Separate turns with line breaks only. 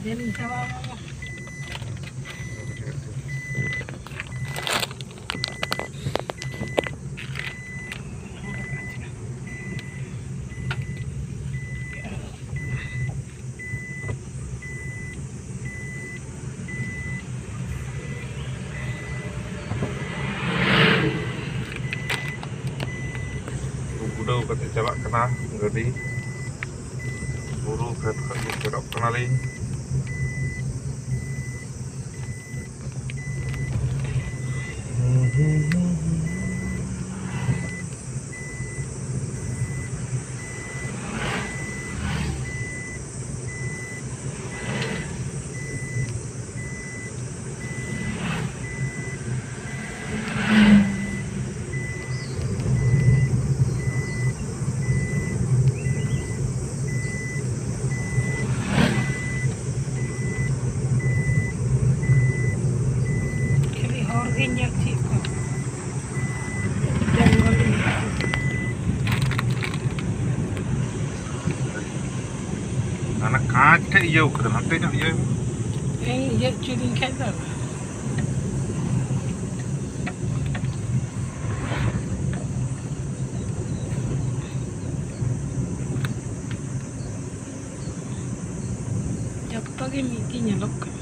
Jadi sama mama.
Udah kata celak kena gadi buru kerap kenalin
Injak sih kok. Jangan
anak kaca iya udah nanti nak iya
injak curi kata. Jatuh lagi mitinya lokal.